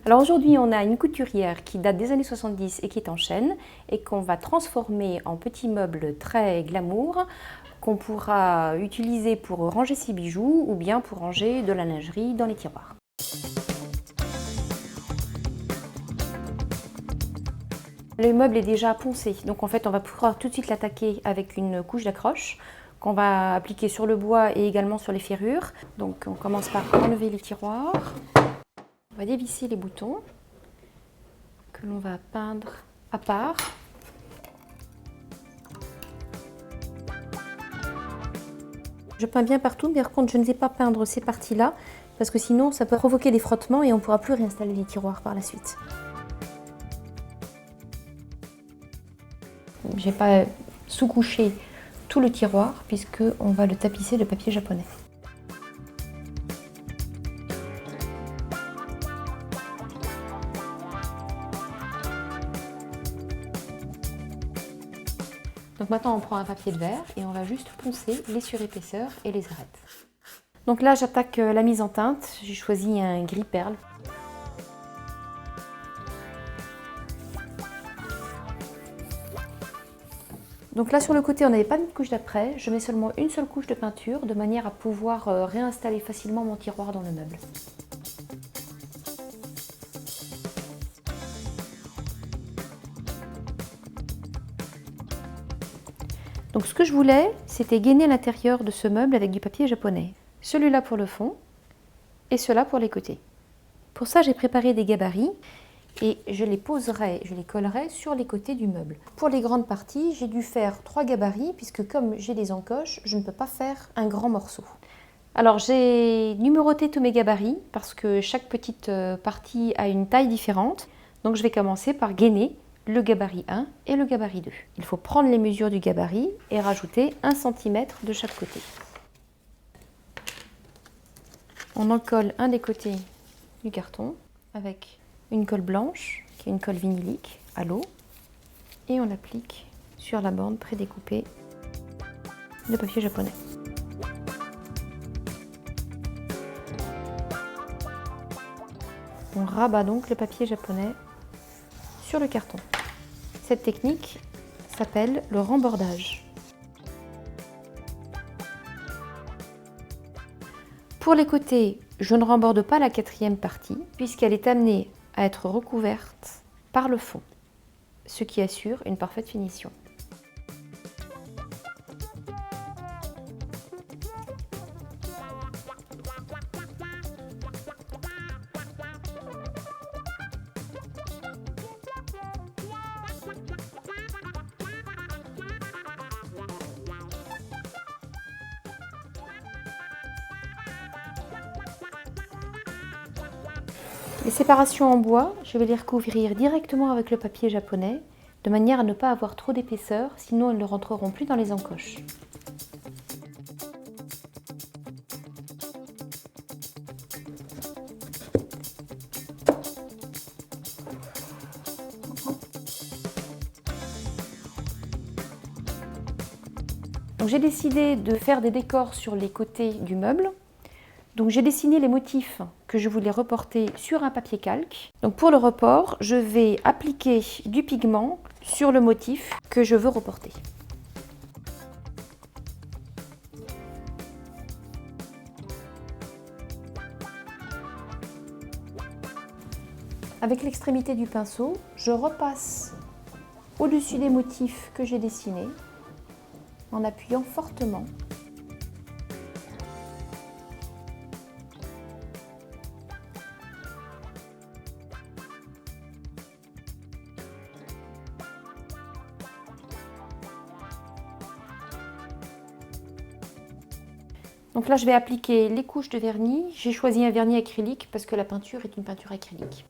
Alors aujourd'hui, on a une couturière qui date des années 70 et qui est en chêne et qu'on va transformer en petits meubles très glamour qu'on pourra utiliser pour ranger ses bijoux ou bien pour ranger de la lingerie dans les tiroirs. Le meuble est déjà poncé, donc en fait on va pouvoir tout de suite l'attaquer avec une couche d'accroche qu'on va appliquer sur le bois et également sur les ferrures. Donc on commence par enlever les tiroirs. On va dévisser les boutons que l'on va peindre à part. Je peins bien partout, mais par contre je ne vais pas peindre ces parties-là parce que sinon ça peut provoquer des frottements et on ne pourra plus réinstaller les tiroirs par la suite. Je n'ai pas sous-couché tout le tiroir puisqu'on va le tapisser de papier japonais. Donc maintenant on prend un papier de verre et on va juste poncer les surépaisseurs et les arêtes. Donc là j'attaque la mise en teinte, j'ai choisi un gris perle. Donc là sur le côté on n'avait pas mis de couche d'après, je mets seulement une seule couche de peinture de manière à pouvoir réinstaller facilement mon tiroir dans le meuble. Donc ce que je voulais, c'était gainer l'intérieur de ce meuble avec du papier japonais. Celui-là pour le fond et cela pour les côtés. Pour ça, j'ai préparé des gabarits et je les collerai sur les côtés du meuble. Pour les grandes parties, j'ai dû faire 3 gabarits puisque comme j'ai des encoches, je ne peux pas faire un grand morceau. Alors j'ai numéroté tous mes gabarits parce que chaque petite partie a une taille différente. Donc je vais commencer par gainer le gabarit 1 et le gabarit 2. Il faut prendre les mesures du gabarit et rajouter 1 cm de chaque côté. On en colle un des côtés du carton avec une colle blanche, qui est une colle vinylique, à l'eau, et on l'applique sur la bande prédécoupée de papier japonais. On rabat donc le papier japonais sur le carton. Cette technique s'appelle le rembordage. Pour les côtés, je ne remborde pas la 4e partie puisqu'elle est amenée à être recouverte par le fond, ce qui assure une parfaite finition. Les séparations en bois, je vais les recouvrir directement avec le papier japonais, de manière à ne pas avoir trop d'épaisseur, sinon elles ne rentreront plus dans les encoches. J'ai décidé de faire des décors sur les côtés du meuble. Donc j'ai dessiné les motifs que je voulais reporter sur un papier calque. Donc pour le report, je vais appliquer du pigment sur le motif que je veux reporter. Avec l'extrémité du pinceau, je repasse au-dessus des motifs que j'ai dessinés en appuyant fortement. Donc là, je vais appliquer les couches de vernis. J'ai choisi un vernis acrylique parce que la peinture est une peinture acrylique.